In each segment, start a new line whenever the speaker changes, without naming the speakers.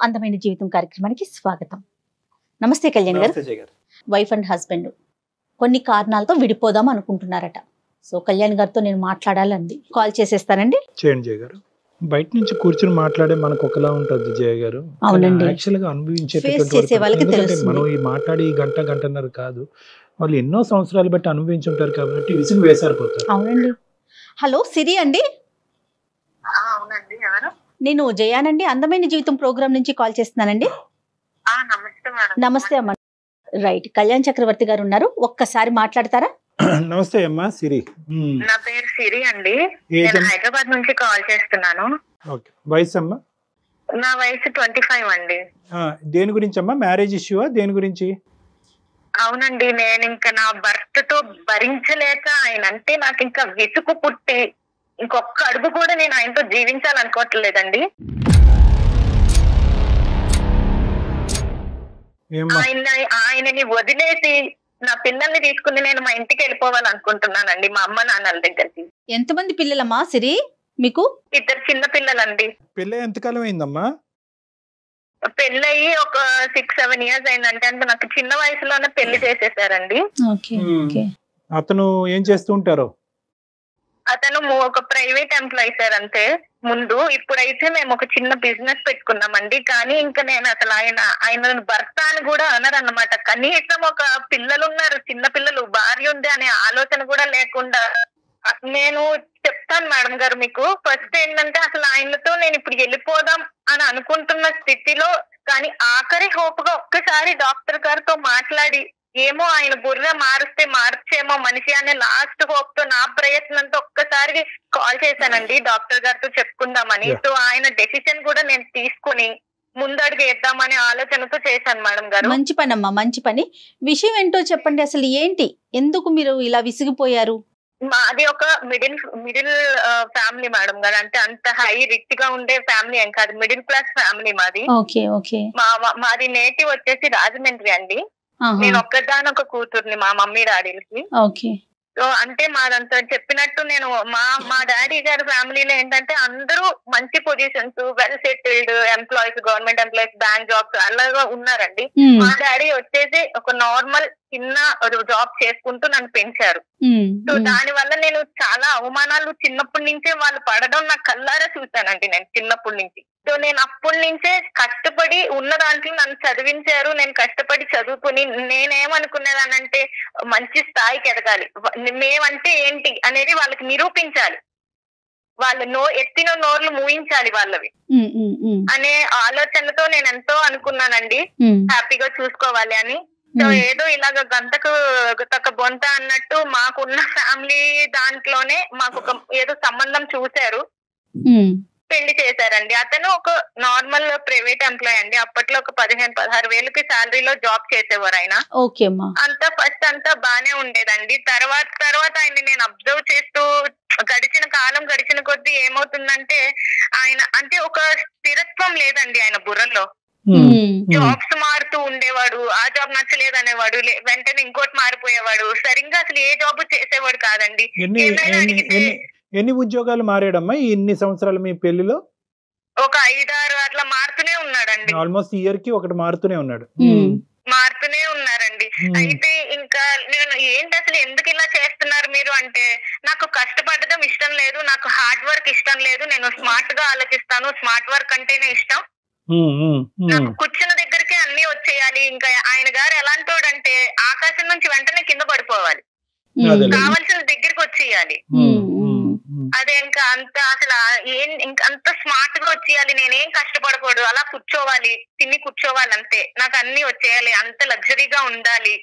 అందమైన జీవితం కార్యక్రమానికి స్వాగతం. నమస్తే కళ్యాణ్ గారు. వైఫ్ అండ్ హస్బెండ్ కొన్ని కారణాలతో విడిపోదాం అనుకుంటున్నారట. సో కళ్యాణ్ గారితో నేను మాట్లాడాలండి. కాల్ చేసేస్తానండి.
చేయండి జయ గారు. బయట నుంచి కూర్చొని మాట్లాడే మనకు ఒకలా ఉంటుంది జయ గారు.
అవునండి.
యాక్చువల్ గా అనుభవించేటటువంటి మనం ఈ మాట్లాడి గంటన్నర కాదు, వాళ్ళు ఎన్నో సంవత్సరాలు బట్టి అనుభవించుంటారు కాబట్టి విసుగు వేసారిపోతారు.
అవునండి. హలో సిరి అండి.
అవునండి, ఎవరు?
నేను జయానండి, అందమైన జీవితం ప్రోగ్రామ్ నుంచి కాల్ చేస్తున్నానండి.
నమస్తే మేడం.
నమస్తే అమ్మ. రైట్, కళ్యాణ్ చక్రవర్తి గారు ఉన్నారు, ఒక్కసారి మాట్లాడతారా?
నమస్తే అమ్మా సిరి.
నా పేరు సిరి అండి. నేను హైదరాబాద్ నుంచి కాల్ చేస్తున్నాను.
ఓకే, వయసు అమ్మా?
నా వయసు 25 అండి.
దేని గురించి అమ్మా? మ్యారేజ్ ఇష్యూవా దేని గురించి?
అవునండి, నేను ఇంకా నా భర్త తో భరించలేక ఆయన అంటే నాకు ఇంకా విసుగు పుట్టి ఇంకొక అడుగు కూడా నేను ఆయనతో జీవించాలనుకోవట్లేదండి. ఆయనని వదిలేసి నా పిల్లల్ని తీసుకుని నేను మా ఇంటికి వెళ్ళిపోవాలనుకుంటున్నానండి, మా అమ్మ నాన్నల దగ్గరికి.
ఎంతమంది పిల్లలమ్మా సిరి మీకు?
2 చిన్న పిల్లలండి.
పెళ్ళి ఎంతకాలం అయిందమ్మా?
పెళ్ళయి ఒక 6-7 ఇయర్స్ అయిందంటే, అంటే నాకు చిన్న వయసులోనే పెళ్లి చేసేసారండి.
అతను ఏం చేస్తూ ఉంటారు?
అతను ఒక ప్రైవేట్ ఎంప్లాయీ సార్ అంతే ముందు. ఇప్పుడైతే మేము ఒక చిన్న బిజినెస్ పెట్టుకున్నామండి. కానీ ఇంకా నేను అసలు ఆయన భర్త అని కూడా అనరన్నమాట. కనీసం ఒక పిల్లలు ఉన్నారు, చిన్న పిల్లలు, భార్య ఉంది అనే ఆలోచన కూడా లేకుండా. నేను చెప్తాను మేడం గారు మీకు. ఫస్ట్ ఏంటంటే అసలు ఆయనతో నేను ఇప్పుడు వెళ్ళిపోదాం అని అనుకుంటున్న స్థితిలో, కానీ ఆఖరి హోప్ గా ఒక్కసారి డాక్టర్ గారితో మాట్లాడి ఏమో ఆయన బుర్ర మారుస్తే మార్చేమో మనిషి అనే లాస్ట్ హోప్ తో నా ప్రయత్నంతో ఒక్కసారి కాల్ చేశానండి డాక్టర్ గారితో చెప్పుకుందామని. సో ఆయన డెసిషన్ కూడా నేను తీసుకుని ముందడుగు వేద్దామనే ఆలోచనతో చేశాను మేడం గారు.
మంచి పని అమ్మా, మంచి పని. విషయం ఏంటో చెప్పండి, అసలు ఏంటి, ఎందుకు మీరు ఇలా విసిగిపోయారు?
మాది ఒక మిడిల్ ఫ్యామిలీ మేడం గారు. అంటే అంత హై రిచ్ గా ఉండే ఫ్యామిలీ ఏం కాదు, మిడిల్ క్లాస్ ఫ్యామిలీ మాది. మాది నేటివ్ వచ్చేసి రాజమండ్రి అండి. నేను ఒక్కదానొక కూతుర్ని మా మమ్మీ డాడీలకి. సో అంటే మాదంతా చెప్పినట్టు నేను మా డాడీ గారి ఫ్యామిలీలో ఏంటంటే అందరూ మంచి positions, well settled employees, government employees, bank jobs అలాగా ఉన్నారండి. మా డాడీ వచ్చేసి ఒక నార్మల్ చిన్న జాబ్ చేసుకుంటూ నన్ను పెంచారు. సో దాని వల్ల నేను చాలా అవమానాలు చిన్నప్పటి నుంచే వాళ్ళు పడడం నా కళ్ళారా చూశానండి నేను చిన్నప్పటి నుంచి. సో నేను అప్పటి నుంచే కష్టపడి ఉన్న దాంట్లో నన్ను చదివించారు. నేను కష్టపడి చదువుకుని నేనేమనుకునేదానంటే మంచి స్థాయికి ఎదగాలి, మేమంటే ఏంటి అనేది వాళ్ళకి నిరూపించాలి, వాళ్ళు ఎత్తిన నోర్లు మూయించాలి వాళ్ళవి అనే ఆలోచనతో నేను ఎంతో అనుకున్నానండి, హ్యాపీగా చూసుకోవాలి అని. సో ఏదో ఇలాగ గంతకు తక్క బొంత అన్నట్టు మాకున్న ఫ్యామిలీ దాంట్లోనే మాకు ఒక ఏదో సంబంధం చూశారు, పెళ్లి చేశారండి. అతను ఒక నార్మల్ ప్రైవేట్ ఎంప్లాయీ అండి. అప్పట్లో ఒక 15-16 వేలకి శాలరీలో జాబ్ చేసేవారు ఆయన. అంతా ఫస్ట్ అంతా బానే ఉండేదండి. తర్వాత ఆయన నేను అబ్జర్వ్ చేస్తూ గడిచిన కొద్దీ ఏమవుతుందంటే ఆయన అంటే ఒక స్థిరత్వం లేదండి ఆయన బుర్రలో. జాబ్స్ మారుతూ ఉండేవాడు, ఆ జాబ్ నచ్చలేదు అనేవాడు, వెంటనే ఇంకోటి మారిపోయేవాడు, సరిగ్గా అసలు ఏ జాబ్ చేసేవాడు కాదండి.
ఎన్ని ఉద్యోగాలు మారాడమ్మా ఇన్ని సంవత్సరాలు మీ పెళ్లిలో?
ఒక 5-6 అట్లా మారుతూనే ఉన్నాడండి.
ఆల్మోస్ట్ ఇయర్ కి ఒకటి మారుతూనే
ఉన్నారండి. అయితే ఇంకా నేను ఏంటి అసలు ఎందుకు ఇలా చేస్తున్నారు మీరు అంటే, నాకు కష్టపడడం ఇష్టం లేదు, నాకు హార్డ్ వర్క్ ఇష్టం లేదు, నేను స్మార్ట్ గా ఆలోచిస్తాను, స్మార్ట్ వర్క్ అంటేనే ఇష్టం, నాకు కూర్చున్న దగ్గరికి అన్ని వచ్చేయాలి. ఇంకా ఆయన గారు ఎలాంటోడంటే ఆకాశం నుంచి వెంటనే కింద పడిపోవాలి, కావాల్సిన దగ్గరికి వచ్చేయాలి. అదే ఇంకా అంత అసలు ఇంకా అంత స్మార్ట్ గా వచ్చేయాలి, నేనేం కష్టపడకూడదు, అలా కూర్చోవాలి, తిని కూర్చోవాలి అంతే, నాకు అన్ని వచ్చేయాలి, అంత లగ్జరీగా ఉండాలి,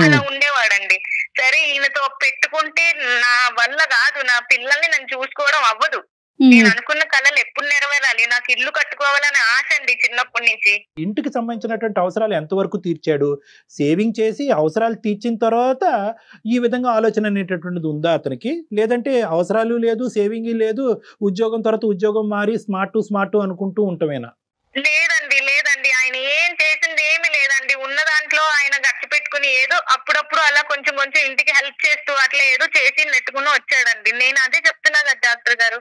అలా ఉండేవాడండి. సరే ఈయనతో పెట్టుకుంటే నా వల్ల కాదు, నా పిల్లల్ని నన్ను చూసుకోవడం అవ్వదు, నేను అనుకున్న కళలు ఎప్పుడు నెరవేరాలి, నాకు ఇల్లు కట్టుకోవాలని ఆశ అండి చిన్నప్పటి నుంచి.
ఇంటికి సంబంధించినటువంటి అవసరాలు ఎంతవరకు తీర్చాడు? సేవింగ్ చేసి అవసరాలు తీర్చిన తర్వాత ఈ విధంగా ఆలోచన అనేటటువంటిది ఉందా అతనికి? లేదంటే అవసరాలు లేదు, సేవింగ్ లేదు, ఉద్యోగం తర్వాత ఉద్యోగం మారి స్మార్ట్ అనుకుంటూ ఉంటామేనా?
లేదండి ఆయన ఏం చేసింది ఏమి లేదండి. ఉన్న దాంట్లో ఆయన గట్టి పెట్టుకుని ఏదో అప్పుడప్పుడు అలా కొంచెం ఇంటికి హెల్ప్ చేస్తూ అట్లా ఏదో చేసి నెట్టుకుని వచ్చాడండి. నేను అదే చెప్తున్నా కదా డాక్టర్ గారు,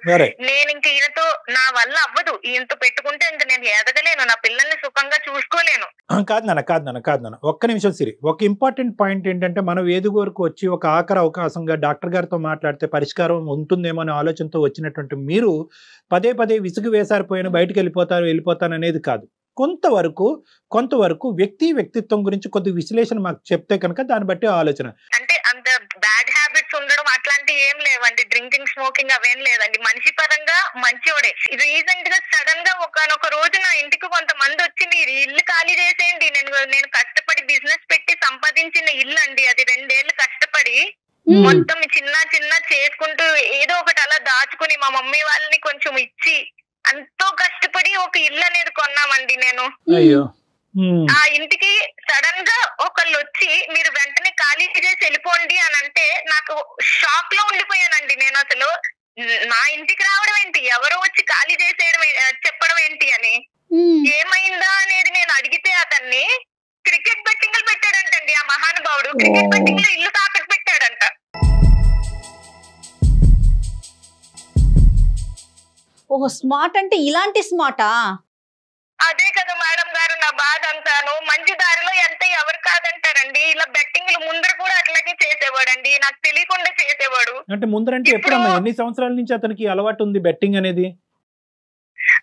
నేను ఇంక ఈయనతో నా వల్ల అవ్వదు, ఇంత పెట్టుకుంటే ఇంక నేను ఎదగలేను, నా పిల్లల్ని సుఖంగా చూసుకోలేను.
కాదు నాన్న ఒక్క నిమిషం సిరి. ఒక ఇంపార్టెంట్ పాయింట్ ఏంటంటే మనం వేదిక వరకు వచ్చి ఒక ఆఖరి అవకాశంగా డాక్టర్ గారితో మాట్లాడితే పరిష్కారం ఉంటుందేమో అనే ఆలోచనతో వచ్చినటువంటి మీరు పదే విసుగు వేసారిపోయిన బయటకు వెళ్ళిపోతాను అనేది కాదు. కొంతవరకు వ్యక్తిత్వం గురించి కొద్ది విశ్లేషణ మాకు చెప్తే కనుక దాన్ని బట్టి ఆలోచన.
అంటే అంత బ్యాడ్ హ్యాబిట్స్ ఉండడం అట్లాంటివి ఏం లేవండి, డ్రింకింగ్ స్మోకింగ్ అవేం లేదండి, మనిషి పరంగా మంచివాడే. రీసెంట్ గా సడన్ గా ఒక రోజు నా ఇంటికి కొంతమంది వచ్చి మీరు ఇల్లు ఖాళీ చేసేయండి, నేను కష్టపడి బిజినెస్ పెట్టి సంపాదించిన ఇల్లు అండి అది, 2 ఏళ్ళు కష్టపడి మొత్తం చిన్న చేసుకుంటూ ఏదో ఒకటి అలా దాచుకుని మా మమ్మీ వాళ్ళని కొంచెం ఇచ్చి ఎంతో కష్టపడి ఒక ఇల్లు అనేది కొన్నామండి. నేను ఆ ఇంటికి సడన్ గా ఒకళ్ళు వచ్చి మీరు వెంటనే ఖాళీ చేసి వెళ్ళిపోండి అని అంటే నాకు షాక్ లో ఉండిపోయానండి. నేను అసలు నా ఇంటికి రావడం ఏంటి, ఎవరో వచ్చి ఖాళీ చేసేయడం చెప్పడం ఏంటి అని, ఏమైందా అనేది నేను అడిగితే అతన్ని క్రికెట్ బెట్టింగ్లు పెట్టాడంటండి. ఆ మహానుభావుడు క్రికెట్ బెట్టింగ్ లో ఇల్లు తాకట్టు పెట్టాడంట.
ఓహో, స్మార్ట్ అంటే ఇలాంటి స్మార్టా?
అదే కదా మేడం గారు నా బాధ అంతాను. మంచి దారిలో ఎంత ఎవరు కాదంటారండి, ఇలా బెట్టింగ్లు ముందర కూడా అట్లాగే చేసేవాడండి, నాకు తెలియకుండా చేసేవాడు.
అంటే ముందరంటే ఎప్పుడమ్మా, ఎన్ని సంవత్సరాల నుంచి అతనికి అలవాటు ఉంది బెట్టింగ్ అనేది?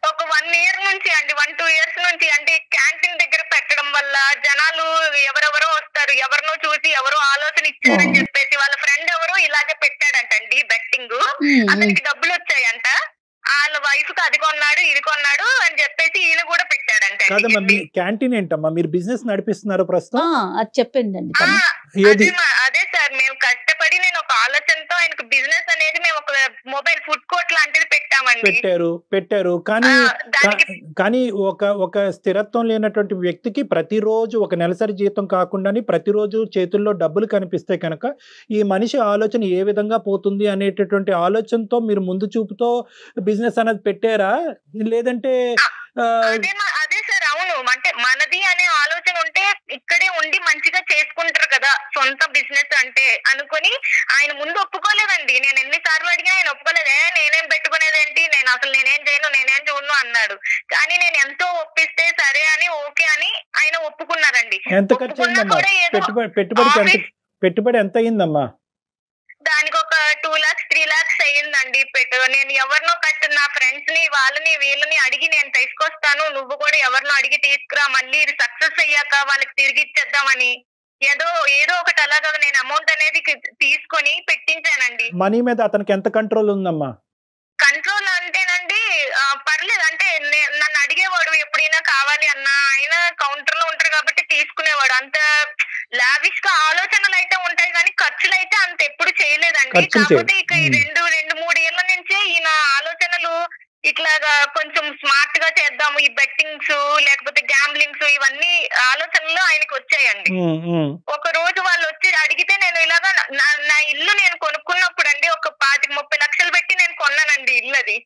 ఒక 1 year నుంచి అండి, 1-2 years నుంచి. అంటే క్యాంటీన్ దగ్గర పెట్టడం వల్ల జనాలు ఎవరెవరో వస్తారు, ఎవరినో చూసి ఎవరో ఆలోచన ఇచ్చారని చెప్పేసి వాళ్ళ ఫ్రెండ్ ఎవరో ఇలాగే పెట్టాడంటండి బెట్టింగ్. అతనికి డబ్బులు వచ్చాయంట, వాళ్ళ వైఫ్ కి అది కొన్నాడు ఇది కొన్నాడు అని చెప్పేసి ఈయన కూడా పెట్టాడంట.
కాదమ్మా, మీ క్యాంటీన్ ఏంటమ్మా, మీరు బిజినెస్ నడిపిస్తున్నారు ప్రస్తుతం?
అది చెప్పిందండి.
అదే సార్, మేము కష్టపడి నేను ఒక ఆలోచనతో ఆయనకు బిజినెస్ అనేది మేము ఒక మొబైల్ ఫుడ్ కోర్ట్ లాంటిది పెట్టామండి.
పెట్టారు కానీ ఒక స్థిరత్వం లేనటువంటి వ్యక్తికి ప్రతిరోజు ఒక నెలసరి జీతం కాకుండా ప్రతిరోజు చేతుల్లో డబ్బులు కనిపిస్తే కనుక ఈ మనిషి ఆలోచన ఏ విధంగా పోతుంది అనేటటువంటి ఆలోచనతో మీరు ముందు చూపుతో బిజినెస్ అనేది పెట్టారా, లేదంటే?
అదే సార్, అవును. అంటే మనది అనే ఆలోచన ఉంటే ఇక్కడే ఉండి మంచిగా చేసుకుంటారు కదా సొంత బిజినెస్ అంటే అనుకుని ఆయన ముందు ఒప్పుకోలేదండి. నేను ఎన్నిసార్లు అడిగా ఆయన ఒప్పుకోలేదే, నేనేం పెట్టుకునేదేంటి, నేనేం చేయను, నేనేం చూడను అన్నాడు. కానీ నేను ఎంతో ఒప్పిస్తే సరే అని ఓకే అని ఆయన ఒప్పుకున్నారండి.
ఎంత ఖర్చు అయిందమ్మా పెట్టుబడి ఎంత అయిందమ్మా?
దానికి ఒక 2 lakhs 3 lakhs అయ్యిందండి. నేను ఎవరినో నా ఫ్రెండ్స్ ని వాళ్ళని వీళ్ళని అడిగి నేను తీసుకొస్తాను, నువ్వు కూడా ఎవరినో అడిగి తీసుకురా, మళ్ళీ ఇది సక్సెస్ అయ్యాక వాళ్ళకి తిరిగి ఇచ్చేద్దామని ఏదో ఒకటి అలాగా నేను అమౌంట్ అనేది తీసుకొని పెట్టించానండి.
మనీ మీద అతనికి ఎంత కంట్రోల్ ఉందమ్మా?
కంట్రోల్ అంటేనండి పర్లేదు, అంటే నన్ను అడిగేవాడు ఎప్పుడైనా కావాలి అన్నా, ఆయన కౌంటర్ లో ఉంటారు కాబట్టి తీసుకునేవాడు. అంత లావిష్ గా ఆలోచనలు అయితే ఉంటాయి కానీ ఖర్చులు అయితే అంత ఎప్పుడు చేయలేదండి. కాకపోతే ఇక ఈ 2-3 ఏళ్ల నుంచే ఈయన ఆలోచనలు ఇట్లాగా కొంచెం స్మార్ట్ గా చేద్దాము, ఈ బెట్టింగ్స్ లేకపోతే గ్యాంబ్లింగ్స్ ఇవన్నీ ఆలోచనలు ఆయనకు వచ్చాయండి. ఒక రోజు వాళ్ళు వచ్చి అడిగితే నేను ఇలాగా నా ఇల్లు నేను కొనుక్కున్నప్పుడు అండి ఒక 25-30 లక్షలు పెట్టి నేను కొన్నానండి ఇల్లు. అది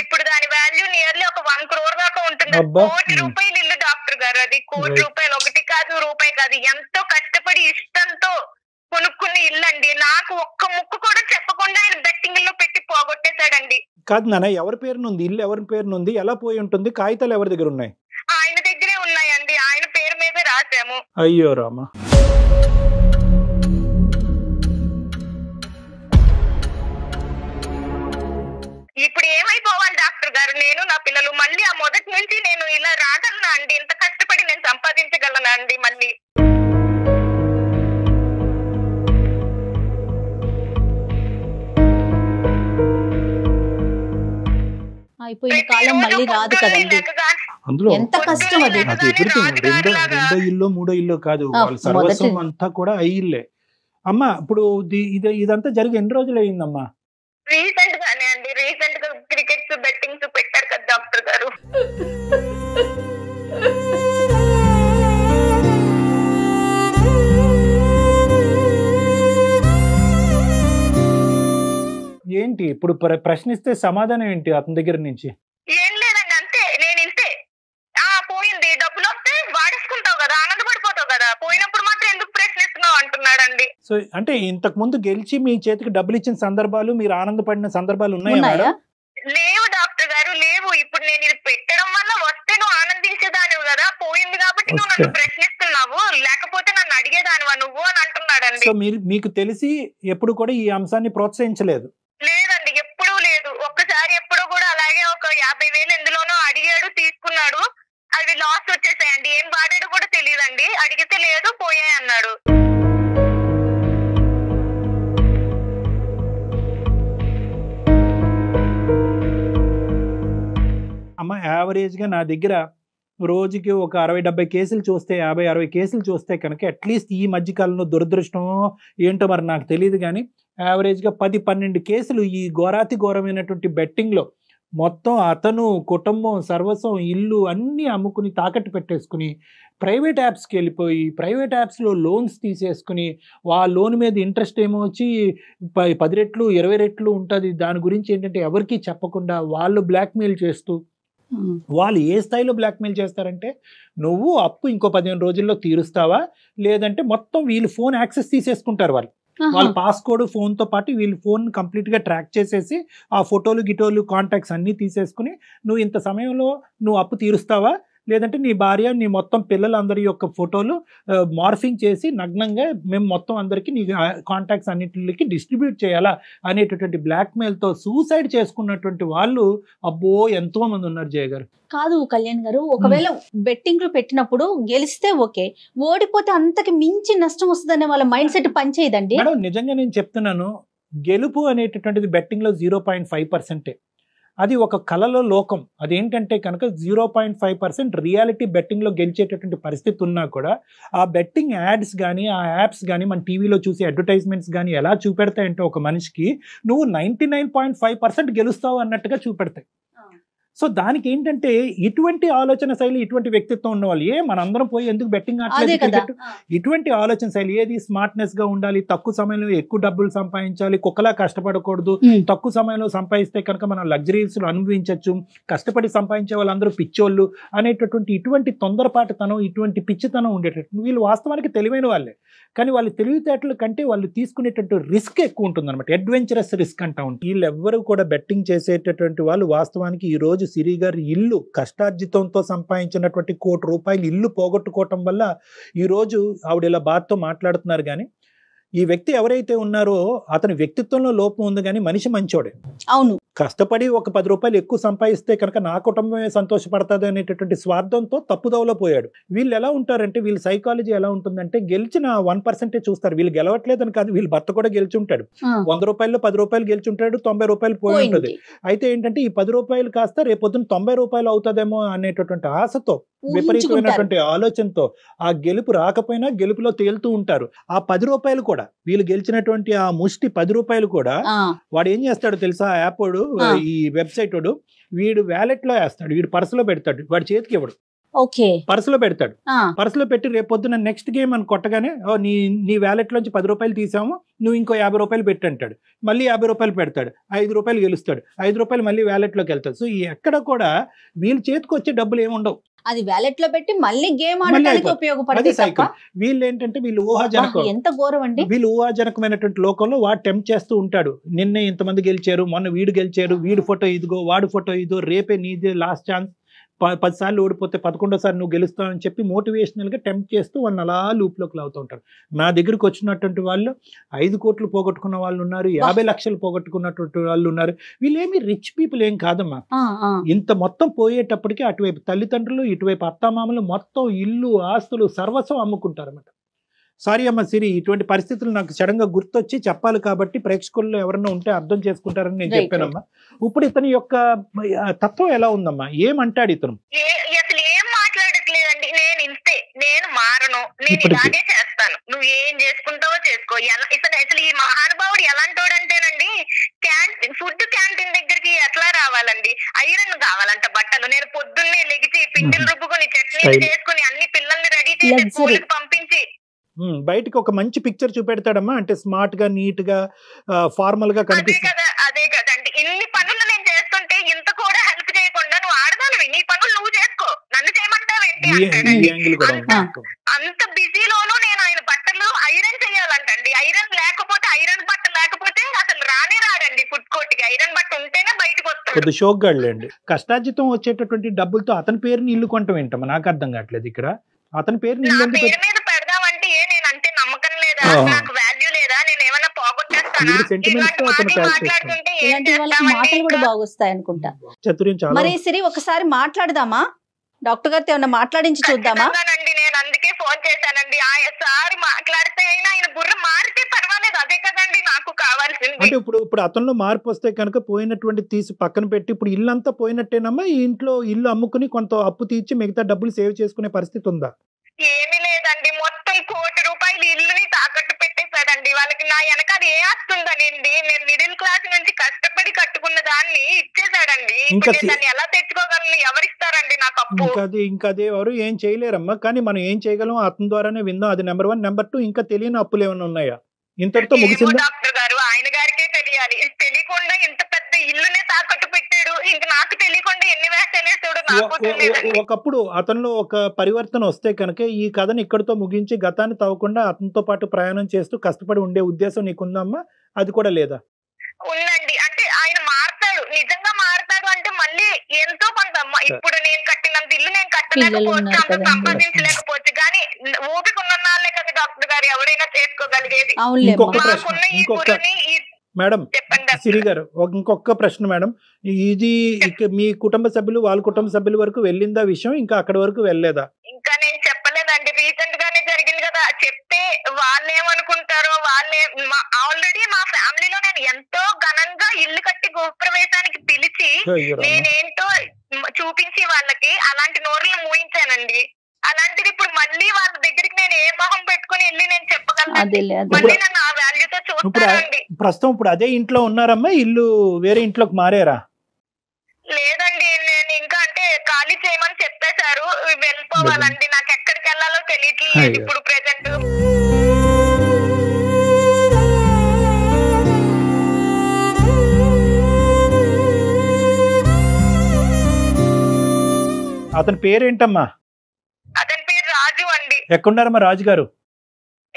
ఇప్పుడు దాని వాల్యూ నియర్లీ ఒక 1 crore దాకా ఉంటుంది. 1 కోటి రూపాయలు ఇల్లు డాక్టర్ గారు, అది 1 కోటి రూపాయలు, ఒకటి కాదు రూపాయి కాదు, ఎంతో కష్టపడి ఇష్టంతో కొనుక్కున్న ఇల్లు అండి. నాకు ఒక్క ముక్కు కూడా చెప్పకుండా ఆయన బెట్టింగ్ లో పెట్టి పోగొట్టేశాడండి.
కాదు నాన్న, ఎవరి పేరునుంది ఇల్లు, ఎవరి పేరునుంది, ఎలా పోయి ఉంటుంది, కాగితాలు ఎవరి దగ్గర ఉన్నాయి?
ఆయన దగ్గరే ఉన్నాయండి, ఆయన పేరు మీదే రాసాము.
అయ్యో రామా.
ఇప్పుడు ఏమైపోవాలి డాక్టర్ గారు, నేను నా పిల్లలు మళ్ళీ ఆ మొదటి నుంచి నేను ఇలా రాగలనా అండి? ఇంత కష్టపడి నేను సంపాదించగలనా అండి మళ్ళీ?
అయిపోయిన కాలం మళ్ళీ రాదు కదండి, ఎంత కష్టం అది.
రెండో ఇల్లు 3వ ఇల్లు కాదు, వాళ్ళ సర్వస్వం అంతా కూడా ఇల్లే. అమ్మా ఇప్పుడు ఇదంతా జరిగి ఎన్ని రోజులు అయ్యిందమ్మా?
రీసెంట్ గానే అండి, రీసెంట్ గా క్రికెట్స్ బెట్టింగ్స్ పెట్టారు కదా డాక్టర్ గారు.
ఏంటి ఇప్పుడు ప్రశ్నిస్తే సమాధానం ఏంటి అతని దగ్గర నుంచి?
ఏం లేదండి, అంతే. నేను ఇంతే, పోయింది, డబ్బులు వస్తే వాడేసుకుంటావు కదా, ఆనందపడిపోతావు కదా, పోయినప్పుడు మాత్రం ఎందుకు ప్రశ్నిస్తున్నావు అంటున్నాడండి.
సో అంటే ఇంతకు ముందు గెలిచి మీ చేతికి డబ్బులు ఇచ్చిన సందర్భాలు, మీరు ఆనందపడిన సందర్భాలు ఉన్నాయా?
లేవు డాక్టర్ గారు, లేవు. ఇప్పుడు నేను ఇది పెట్టడం వల్ల వస్తే నువ్వు ఆనందించేదానివి కదా, పోయింది కాబట్టి నువ్వు నన్ను ప్రశ్నిస్తున్నావు, లేకపోతే నన్ను అడిగేదానివా నువ్వు అని అంటున్నాడండి.
సో మీకు తెలిసి ఎప్పుడు కూడా ఈ అంశాన్ని ప్రోత్సహించలేదు?
లేదండి, ఎప్పుడూ లేదు. ఒక్కసారి ఎప్పుడు కూడా అలాగే ఒక 50,000 ఎందులోనో అడిగాడు, తీసుకున్నాడు. అవి లాస్ వచ్చేసాయండి. ఏం వాడాడు కూడా తెలియదండి. అడిగితే లేదు, పోయాయి అన్నాడు.
అమ్మ, యావరేజ్గా నా దగ్గర రోజుకి ఒక 60-70 కేసులు చూస్తే, 50-60 కేసులు చూస్తే కనుక అట్లీస్ట్ ఈ మధ్యకాలంలో దురదృష్టమో ఏంటో మరి నాకు తెలియదు కానీ యావరేజ్గా 10-12 కేసులు ఈ ఘోరాతి ఘోరమైనటువంటి బెట్టింగ్లో మొత్తం అతను, కుటుంబం, సర్వస్వం, ఇల్లు అన్నీ అమ్ముకుని తాకట్టు పెట్టేసుకుని ప్రైవేట్ యాప్స్కి వెళ్ళిపోయి ప్రైవేట్ యాప్స్లో లోన్స్ తీసేసుకుని ఆ లోన్ మీద ఇంట్రెస్ట్ ఏమో వచ్చి 10 రెట్లు 20 రెట్లు ఉంటుంది. దాని గురించి ఏంటంటే ఎవరికీ చెప్పకుండా వాళ్ళు బ్లాక్మెయిల్ చేస్తూ, వాళ్ళు ఏ స్థాయిలో బ్లాక్మెయిల్ చేస్తారంటే నువ్వు అప్పు ఇంకో 15 రోజుల్లో తీరుస్తావా, లేదంటే మొత్తం వీళ్ళు ఫోన్ యాక్సెస్ తీసేసుకుంటారు. వాళ్ళ పాస్కోడ్ ఫోన్తో పాటు వీళ్ళు ఫోన్ కంప్లీట్గా ట్రాక్ చేసేసి ఆ ఫోటోలు గిటోలు కాంటాక్ట్స్ అన్నీ తీసేసుకుని నువ్వు ఇంత సమయంలో నువ్వు అప్పు తీరుస్తావా, లేదంటే నీ భార్య, నీ మొత్తం పిల్లలందరి యొక్క ఫోటోలు మార్ఫింగ్ చేసి నగ్నంగా మేము మొత్తం అందరికీ నీ కాంటాక్ట్స్ అన్నింటికి డిస్ట్రిబ్యూట్ చేయాలా అనేటటువంటి బ్లాక్మెయిల్తో సూసైడ్ చేసుకున్నటువంటి వాళ్ళు అబ్బో ఎంతో మంది ఉన్నారు. జయ గారు
కాదు కళ్యాణ్ గారు, ఒకవేళ బెట్టింగ్లు పెట్టినప్పుడు గెలిస్తే ఓకే, ఓడిపోతే అంతకి మించి నష్టం వస్తుందనే వాళ్ళ మైండ్ సెట్ పనిచేయదండి.
మేడం నిజంగా నేను చెప్తున్నాను, గెలుపు అనేటటువంటిది బెట్టింగ్లో 0.5%. అది ఒక కళలో లోకం. అదేంటంటే కనుక 0.5% రియాలిటీ బెట్టింగ్లో గెలిచేటటువంటి పరిస్థితి ఉన్నా కూడా ఆ బెట్టింగ్ యాడ్స్ కానీ ఆ యాప్స్ కానీ మన టీవీలో చూసే అడ్వర్టైజ్మెంట్స్ కానీ ఎలా చూపెడతాయంటే ఒక మనిషికి నువ్వు 99.5% గెలుస్తావు అన్నట్టుగా చూపెడతాయి. సో దానికి ఏంటంటే ఇటువంటి ఆలోచన శైలి, ఇటువంటి వ్యక్తిత్వం ఉన్నవాళ్ళు మనందరం పోయి ఎందుకు బెట్టింగ్ ఆడలేదు, ఇటువంటి ఆలోచన శైలి ఏది స్మార్ట్నెస్ గా ఉండాలి, తక్కువ సమయంలో ఎక్కువ డబ్బులు సంపాదించాలి, కుక్కలా కష్టపడకూడదు, తక్కువ సమయంలో సంపాదిస్తే కనుక మనం లగ్జరీస్ అనుభవించవచ్చు, కష్టపడి సంపాదించే వాళ్ళందరూ పిచ్చోళ్ళు అనేటటువంటి ఇటువంటి తొందరపాటుతనం, ఇటువంటి పిచ్చితనం ఉండేటట్టు వీళ్ళు వాస్తవానికి తెలివైన వాళ్ళే, కానీ వాళ్ళు తెలివితేటల కంటే వాళ్ళు తీసుకునేటటువంటి రిస్క్ ఎక్కువ ఉంటుంది అనమాట. అడ్వెంచరస్ రిస్క్ అంటా ఉంటుంది. వీళ్ళెవ్వరూ కూడా బెట్టింగ్ చేసేటటువంటి వాళ్ళు వాస్తవానికి ఈ రోజు సిరి గారి ఇల్లు కష్టార్జితంతో సంపాదించినటువంటి ₹1 కోటి ఇల్లు పోగొట్టుకోవటం వల్ల ఈరోజు ఆవిడ ఇలా బాధతో మాట్లాడుతున్నారు. కానీ ఈ వ్యక్తి ఎవరైతే ఉన్నారో అతని వ్యక్తిత్వంలో లోపం ఉంది, కానీ మనిషి మంచోడే.
అవును,
కష్టపడి ఒక ₹10 ఎక్కువ సంపాదిస్తే కనుక నా కుటుంబమే సంతోషపడుతుంది అనేటటువంటి స్వార్థంతో తప్పుదోవలో పోయాడు. వీళ్ళు ఎలా ఉంటారంటే, వీళ్ళ సైకాలజీ ఎలా ఉంటుందంటే గెలిచిన 1% చూస్తారు. వీళ్ళు గెలవట్లేదని కాదు, వీళ్ళ భర్త కూడా గెలిచుంటాడు. ₹100లో ₹10 గెలిచుంటాడు, ₹90 పోయి ఉంటుంది. అయితే ఏంటంటే ఈ ₹10 కాస్త రేపొద్దున ₹90 అవుతుందేమో అనేటటువంటి ఆశతో, విపరీతమైనటువంటి ఆలోచనతో ఆ గెలుపు రాకపోయినా గెలుపులో తేలుతూ ఉంటారు. ఆ ₹10 కూడా వీళ్ళు గెలిచినటువంటి ఆ ముష్టి ₹10 కూడా వాడు ఏం చేస్తాడో తెలుసా? ఆ యాప్ వాడు, ఈ వెబ్సైట్ వాడు, వీడు వ్యాలెట్ లో వేస్తాడు, వీడు పర్సులో పెడతాడు, వాడి చేతికి ఇవ్వడు, పర్సులో పెడతాడు. పర్సులో పెట్టి రేపు పొద్దున నెక్స్ట్ గేమ్ అని కొట్టగానే నీ వ్యాలెట్ లోంచి ₹10 తీసాము, నువ్వు ఇంకో ₹50 పెట్టంటాడు, మళ్ళీ ₹50 పెడతాడు, ₹5 గెలుస్తాడు, ₹5 మళ్ళీ వ్యాలెట్ లోకి వెళ్తాడు. సో ఎక్కడ కూడా వీళ్ళ చేతికి వచ్చే డబ్బులు ఏముండవు,
అది వ్యాలెట్ లో పెట్టి మళ్ళీ గేమ్ ఆడడానికి ఉపయోగపడుతుంది సైకిల్.
వీళ్ళు ఏంటంటే వీళ్ళు ఊహాజనకం,
ఎంత ఘోరం అండి,
వీళ్ళు ఊహాజనకమైనటువంటి లోకంలో వాడు టెంప్ట్ చేస్తూ ఉంటాడు. నిన్నే ఇంతమంది గెలిచారు, మొన్న వీడు గెలిచారు, వీడి ఫోటో ఇదిగో, వాడి ఫోటో ఇదో, రేపే నీదే లాస్ట్ ఛాన్స్, 10 సార్లు ఓడిపోతే 11వ నువ్వు గెలుస్తావు అని చెప్పి మోటివేషనల్ గా టెంప్ట్ చేస్తూ వాళ్ళని అలా లూప్లోకి లాగుతూ ఉంటారు. నా దగ్గరికి వచ్చినటువంటి వాళ్ళు 5 కోట్లు పోగొట్టుకున్న వాళ్ళు ఉన్నారు, 50 లక్షలు పోగొట్టుకున్నటువంటి వాళ్ళు ఉన్నారు. వీళ్ళేమి రిచ్ పీపుల్ ఏం కాదమ్మా. ఇంత మొత్తం పోయేటప్పటికి అటువైపు తల్లిదండ్రులు, ఇటువైపు అత్తామామలు మొత్తం ఇల్లు, ఆస్తులు, సర్వస్వం అమ్ముకుంటారు అన్నమాట. సారీ అమ్మ సిరి, ఇటువంటి పరిస్థితులు నాకు సడన్ గా గుర్తొచ్చి చెప్పాలి కాబట్టి ప్రేక్షకుల్లో ఎవరన్నా ఉంటే అర్థం చేసుకుంటారని నేను చెప్పానమ్మా. ఇప్పుడు ఇతని యొక్క తత్వం ఎలా ఉందమ్మా, ఏమంటాడు ఇతను?
అసలు ఏం మాట్లాడట్లేదండి. నేను ఇంతే, నేను మారను, నేను ఇలాగే చేస్తాను, నువ్వు ఏం చేసుకుంటావో చేసుకో. అసలు ఈ మహానుభావుడు ఎలాంటోడంటేనండి, ఫుడ్ క్యాంటీన్ దగ్గరికి ఎట్లా రావాలండి, ఐరన్ కావాలంట బట్టలు. నేను పొద్దున్నే లెగిచి పిండిలు రుబ్బుకొని చట్నీలు చేసుకుని అన్ని పిల్లల్ని రెడీ చేసి స్కూల్కి పంపించి
బయటకి ఒక మంచి పిక్చర్ చూపెడతాడమ్మా, అంటే స్మార్ట్ గా, నీట్ గా, ఫార్మల్ గా కనిపిస్తుంది.
అదే కదండి, ఇన్ని పనులు నేను చేస్తుంటే ఇంత కూడా హెల్ప్ చేయకుండా నువ్వు ఆడదానివి, నీ పనులు నువ్వు చేసుకో, నన్ను చేయమంటావేంటి అంటాడండి. అంత బిజీలోనూ నేను ఆయన బట్టలు ఐరన్ చేయాలంటండి. ఐరన్ లేకపోతే, ఐరన్ బట్ట లేకపోతే అసలు రానే రాడండి ఫుడ్ కోర్ట్ కి. ఐరన్ బట్ట ఉంటేనే బయటకు వస్తాడు.
కొద్ది షోక్ గడ్లేండి. కష్టార్జితం వచ్చేటటువంటి డబ్బులతో అతని పేరుని ఇల్లు కొనటం ఏంటమ్మా? నాకు అర్థం కావట్లేదు ఇక్కడ. అతని పేరుని ఇల్లు ఎందుకు
పెడదామంటే నేనంటే నమ్మకం లేదా, నాకు వాల్యూ లేదా, నేను ఏమైనా పోగొట్టేస్తానా?
ఇలాంటి వాళ్ళకి మాటలు కూడా బాగొస్తాయి అనుకుంటా. మరి సిరి ఒకసారి మాట్లాడదామా? డాక్టర్ గారితో ఏమన్నా మాట్లాడించి చూద్దామా?
నేను అందుకే ఫోన్ చేశానండి. సారి మాట్లాడితే అయినా ఆయన బుర్ర మారితే పర్వాలేదు, అదే కదండి నాకు కావాల్సింది.
అంటే ఇప్పుడు అతనిలో మార్పు వస్తే కనుక పోయినటువంటి తీసి పక్కన పెట్టి ఇప్పుడు ఇల్లు అంతా పోయినట్టేనమ్మా? ఈ ఇంట్లో ఇల్లు అమ్ముకుని కొంత అప్పు తీర్చి మిగతా డబ్బులు సేవ్ చేసుకునే పరిస్థితి ఉందా?
ఏమీ లేదండి, మొత్తం ₹1,00,00,000 ఇల్లుని తాకట్టు పెట్టేశాడండి. వాళ్ళకి నా వెనక అది ఏ వస్తుందనండి, నేను మిడిల్ క్లాస్ నుంచి కష్టపడి కట్టుకున్న దాన్ని ఇచ్చేసాడండి. దాన్ని ఎలా తెచ్చుకోగలను? ఎవరిస్తారండి నాకు అప్పు?
ఇంకా అదే ఎవరు ఏం చేయలేరమ్మా. కానీ మనం ఏం చేయగలం అతని ద్వారానే విందాం. అది నెంబర్ 1. నెంబర్ 2, ఇంకా తెలియని అప్పులు ఏమైనా ఉన్నాయా? ఇంతటితో ముగిసిందా?
డాక్టర్ గారు, ఆయన గారికే తెలియాలి. తెలియకుండా ఇంత పెద్ద ఇల్లునే తాకట్టు పెట్టాడు. ఇంక నాకు తెలియకుండా ఎన్ని వేసేసాడు నాకు.
ఒకప్పుడు అతనిలో ఒక పరివర్తన వస్తే కనుక ఈ కథను ఇక్కడితో ముగించి గతాన్ని తవ్వకుండా అతనితో పాటు ప్రయాణం చేస్తూ కష్టపడి ఉండే ఉద్దేశం నీకుందమ్మా? అది కూడా లేదా?
ఉందండి. అంటే ఆయన మారుతాడు, నిజంగా మారుతాడు అంటే మళ్ళీ ఎంతో కొంత. ఇప్పుడు నేను కట్టినంత ఇల్లు నేను కట్టలేకపోవచ్చు, అంత సంపాదించలేకపోవచ్చు, కానీ ఓపిక ఉన్న వాళ్ళే కదా డాక్టర్ గారు ఎవరైనా చేసుకోగలిగేది.
మేడం సిరి గారు, ఇంకొక ప్రశ్న మేడం. ఇది మీ కుటుంబ సభ్యులు వాళ్ళ కుటుంబ సభ్యుల వరకు వెళ్ళిందా విషయం? ఇంకా అక్కడి వరకు వెళ్ళలేదా?
ఇంకా నేను చెప్పలేదండి, రీసెంట్ గానే జరిగింది కదా. చెప్తే వాళ్ళేమనుకుంటారో వాళ్ళే. ఆల్రెడీ మా ఫ్యామిలీలో నేను ఎంతో ఘనంగా ఇల్లు కట్టి గృహప్రవేశానికి పిలిచి నేనేంటో చూపించి వాళ్ళకి అలాంటి నోరులు మూయించానండి. అలాంటిది ఇప్పుడు మళ్ళీ వాళ్ళ దగ్గరికి నేను ఏ మొహం పెట్టుకుని వెళ్ళి నేను చెప్పగలను? మళ్ళీ నన్ను ఆ వాల్యూతో చూస్తానండి.
ప్రస్తుతం ఇప్పుడు అదే ఇంట్లో ఉన్నారమ్మా? ఇల్లు వేరే ఇంట్లోకి మారారా?
లేదండి, నేను ఇంకా అంటే ఖాళీ చేయమని చెప్పేశారు. వెళ్ళిపోవాలండి, నాకు ఎక్కడికి వెళ్ళాలో తెలియట్లేదు ఇప్పుడు ప్రెజెంట్.
అతని పేరేంటమ్మా?
అతని పేరు రాజు అండి.
ఎక్కడున్నారమ్మా రాజు గారు?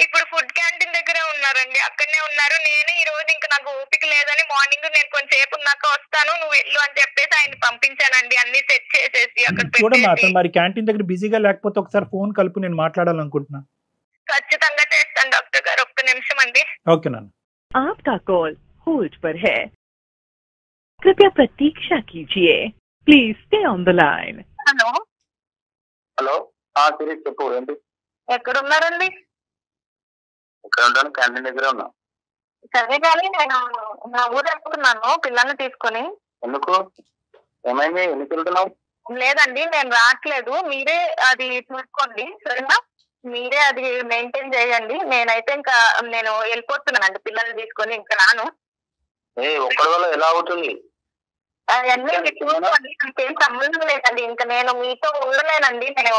ఇప్పుడు ఫుడ్ క్యాంటీన్ దగ్గరే ఉన్నారండి, అక్కడనే ఉన్నారు. నేను ఈ రోజు ఇంకా నాకు ఓపిక లేదని మార్నింగ్ నేను కొంచెంసేపు ఉన్నాక వస్తాను, నువ్వు వెళ్ళు అని చెప్పేసి ఆయన పంపించానండి, అన్ని సెట్ చేసేసి అక్కడ.
చూడమ్మా, అతను మరి క్యాంటీన్ దగ్గర బిజీగా లేకపోతే ఒకసారి ఫోన్ కలుపు, నేను మాట్లాడాలనుకుంటున్నా.
ఖచ్చితంగా చేస్తాను డాక్టర్ గారు, ఒక్క నిమిషం అండి.
ఓకే నాన్న.
आपका कॉल होल्ड पर है, कृपया प्रतीक्षा कीजिए, please stay on the line.
Hello
hello, Siri చెప్పు. ఏంటి?
ఎక్కడ ఉన్నారండి?
ఇక్కడ ఉంటాను, క్యాంటీన్ దగ్గరే ఉన్నా.
సరే కానీ నేను నా ఊరు వెళ్తున్నాను పిల్లల్ని తీసుకొని.
ఎందుకు? ఏమైంది? ఎందుకు వెళ్తున్నావు?
లేదండి, నేను రావట్లేదు, మీరే అది చూసుకోండి సరేనా? మీరే అది మెయింటైన్ చేయండి. నేనైతే ఇంకా నేను వెళ్ళిపోతున్నానండి పిల్లల్ని తీసుకొని, ఇంకా రాను.
ఒక్కడి వల్ల ఎలా అవుతుంది?
అవన్నీ చూసుకోండి, నాకేం సంబంధం లేదండి. ఇంకా నేను మీతో ఉండలేనండి, నేను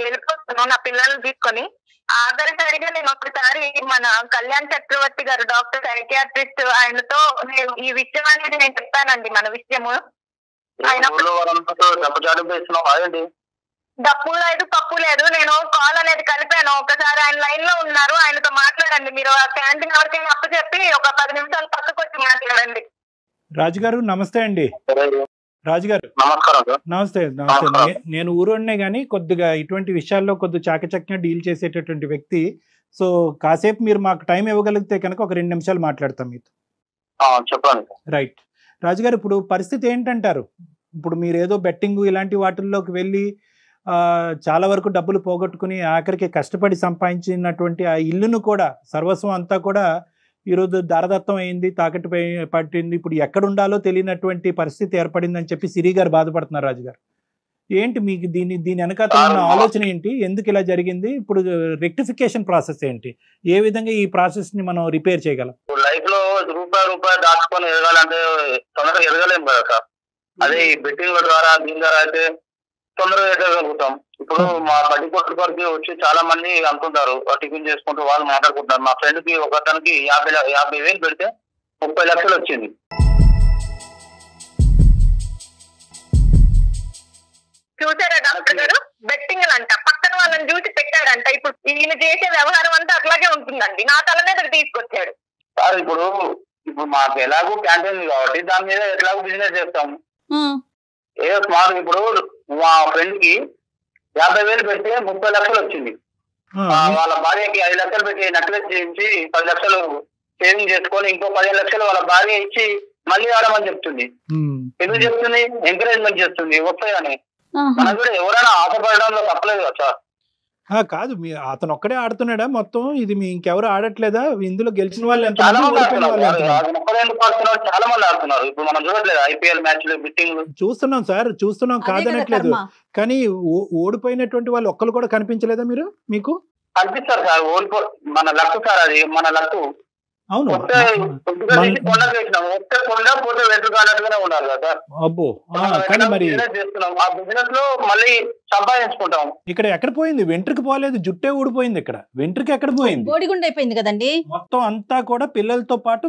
వెళ్ళిపోతున్నాను నా పిల్లల్ని తీసుకొని. ఆఖరిసారిగా నేను ఒకసారి మన కళ్యాణ్ చక్రవర్తి గారు డాక్టర్ సైకియాట్రిస్ట్, ఆయనతో నేను ఈ విషయం అనేది నేను చెప్తానండి. మన విషయము డప్పు లేదు పప్పు లేదు, నేను కాల్ అనేది కలిపాను. ఒకసారి ఆయన లైన్ లో ఉన్నారు, ఆయనతో మాట్లాడండి. మీరు ఆ క్యాంటీన్ ఎవరికైనా అప్పు చెప్పి ఒక 10 నిమిషాలు పక్కకు వచ్చి మాట్లాడండి.
రాజుగారు నమస్తే అండి. రాజుగారు నమస్తే. నేను ఊరోనే గానీ కొద్దిగా ఇటువంటి విషయాల్లో కొద్దిగా చాకచక్యంగా డీల్ చేసేటటువంటి వ్యక్తి. సో కాసేపు మీరు మాకు టైం ఇవ్వగలిగితే కనుక ఒక 2 నిమిషాలు మాట్లాడతాం మీతో.
చెప్పండి.
రైట్ రాజుగారు, ఇప్పుడు పరిస్థితి ఏంటంటారు? ఇప్పుడు మీరు ఏదో బెట్టింగ్ ఇలాంటి వాటిల్లోకి వెళ్ళి చాలా వరకు డబ్బులు పోగొట్టుకుని ఆఖరికి కష్టపడి సంపాదించినటువంటి ఆ ఇల్లును కూడా సర్వస్వం అంతా కూడా ఈరోజు దారదత్తం అయింది, తాకట్టు పట్టింది. ఇప్పుడు ఎక్కడ ఉండాలో తెలియనటువంటి పరిస్థితి ఏర్పడిందని చెప్పి సిరి గారు బాధపడుతున్నారు. రాజుగారు ఏంటి మీకు దీని వెనకాల ఉన్న ఆలోచన ఏంటి? ఎందుకు ఇలా జరిగింది? ఇప్పుడు రెక్టిఫికేషన్ ప్రాసెస్ ఏంటి? ఏ విధంగా ఈ ప్రాసెస్ ని మనం రిపేర్ చేయగలం?
లైఫ్ లో రూపాయి దాచుకొని ఎదగాలంటే తొందరగా ఎదగలేము కదా సార్. అదే ఈ బెట్టింగ్ ద్వారా దీని ద్వారా అయితే తొందరగా ఎదగలుగుతాం. ఇప్పుడు మా బడ్డీ కొట్టు వరకు వచ్చి చాలా మంది అనుకుంటారు, టిఫిన్ చేసుకుంటూ వాళ్ళు మాట్లాడుకుంటున్నారు. మా ఫ్రెండ్ కి ఒకతనికి 50,000 పెడితే 30 లక్షలు వచ్చింది.
చూసారా డాక్టర్ గారు? బెట్టింగ్ అంట పక్కన వాళ్ళని చూసి పెట్టాడంట. ఇప్పుడు ఈయన చేసే వ్యవహారం అంతా అట్లాగే ఉంటుందండి, నా తల మీద తీసుకొచ్చాడు.
సార్ ఇప్పుడు మాకు ఎలాగో క్యాంటీన్ కాబట్టి దాని మీద ఎట్లాగో బిజినెస్ చేస్తాము. ఏదో స్మార్ట్. ఇప్పుడు మా ఫ్రెండ్ కి 50,000 పెడితే 30 లక్షలు వచ్చింది. వాళ్ళ భార్యకి 5 లక్షలు పెట్టి నెక్లెస్ చేయించి 10 లక్షలు సేవింగ్ చేసుకొని ఇంకో 15 లక్షలు వాళ్ళ భార్య ఇచ్చి మళ్ళీ ఆడమని చెప్తుంది. ఎందుకు చెప్తుంది? ఎంకరేజ్మెంట్ చేస్తుంది వస్తాయని. మనకు కూడా ఎవరైనా ఆశపడడంలో తప్పలేదు కదా సార్.
కాదు, మీ అతను ఒక్కడే ఆడుతున్నాడా మొత్తం? ఇది మీ ఇంకెవరు ఆడట్లేదా? ఇందులో గెలిచిన వాళ్ళు ఎంత?
చాలా మంది ఆడుతున్నారు, చాలా మంది ఆడుతున్నారు. ఇప్పుడు మనం చూడట్లేదు ఐపీఎల్ మ్యాచ్లు, బిట్టింగ్లు
చూస్తున్నాం సార్, చూస్తున్నాం, కాదనట్లేదు. కానీ ఓడిపోయినటువంటి వాళ్ళు ఒక్కరు కూడా కనిపించలేదా మీరు? మీకు
కనిపిస్తారు సార్. మన లక్కు సార్, అది మన లక్కు.
అవును, అబ్బో. కానీ మరి ఇక్కడ ఎక్కడ పోయింది? వెంట్రుకి పోలేదు, జుట్టే ఊడిపోయింది. ఇక్కడ వెంట్రుకి ఎక్కడ పోయింది?
బోడిగుండు అయిపోయింది కదండి.
మొత్తం అంతా కూడా పిల్లలతో పాటు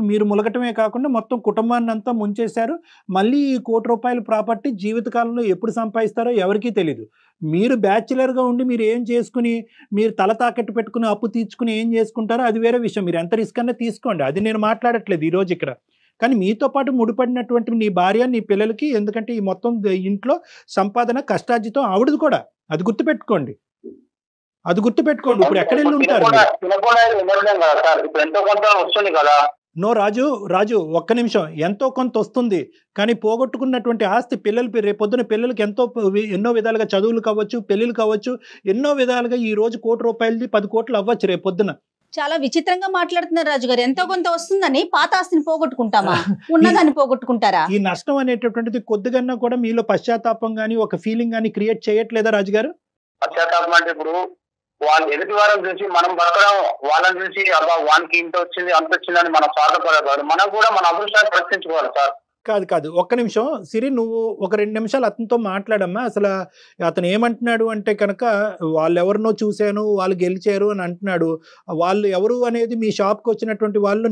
మీరు ములగటమే కాకుండా మొత్తం కుటుంబాన్ని అంతా ముంచేశారు. మళ్ళీ ఈ ₹1,00,00,000 ప్రాపర్టీ జీవితకాలంలో ఎప్పుడు సంపాదిస్తారో ఎవరికీ తెలీదు. మీరు బ్యాచులర్గా ఉండి మీరు ఏం చేసుకుని, మీరు తల తాకట్టు పెట్టుకుని అప్పు తీర్చుకుని ఏం చేసుకుంటారో అది వేరే విషయం. మీరు ఎంత రిస్క్ అన్నా తీసుకోండి, అది నేను మాట్లాడట్లేదు ఈరోజు ఇక్కడ. కానీ మీతో పాటు ముడిపడినటువంటి నీ భార్య, నీ పిల్లలకి, ఎందుకంటే ఈ మొత్తం ఇంట్లో సంపాదన కష్టార్జితం ఆవిడది కూడా, అది గుర్తుపెట్టుకోండి. ఇప్పుడు ఎక్కడ వెళ్ళి ఉంటారు? నో రాజు ఒక్క నిమిషం. ఎంతో కొంత వస్తుంది, కానీ పోగొట్టుకున్నటువంటి ఆస్తి పిల్లలు రేపొద్దున పిల్లలకి ఎన్నో విధాలుగా చదువులు కావచ్చు, పెళ్లిళ్ళు కావచ్చు, ఎన్నో విధాలుగా ఈ రోజు ₹1,00,00,000 10 కోట్లు అవ్వచ్చు రేపొద్దున.
చాలా విచిత్రంగా మాట్లాడుతున్నారు రాజు గారు. ఎంతో కొంత వస్తుందని పాత ఆస్తిని పోగొట్టుకుంటామా? ఉన్నదాన్ని పోగొట్టుకుంటారా?
ఈ నష్టం అనేటటువంటిది కొద్దిగా కూడా మీలో పశ్చాత్తాపం గానీ ఒక ఫీలింగ్ గానీ క్రియేట్ చేయట్లేదా రాజు గారు?
పశ్చాత్తాపం అంటే ఇప్పుడు వాళ్ళు ఎదుటి వారం చూసి మనం బతకడం, వాళ్ళని చూసి అబ్బా వానికి ఇంత వచ్చింది అంత వచ్చిందని మనం స్వార్థపడకూడదు. మనం కూడా మన అదృష్టాన్ని ప్రశ్నించుకోవాలి సార్.
కాదు, ఒక్క నిమిషం సిరి, నువ్వు ఒక 2 నిమిషాలు అతనితో మాట్లాడమ్మా. అసలు అతను ఏమంటున్నాడు అంటే కనుక, వాళ్ళు ఎవరినో చూశాను, వాళ్ళు గెలిచారు అని అంటున్నాడు. వాళ్ళు ఎవరు అనేది మీ షాప్కి వచ్చినటువంటి వాళ్ళు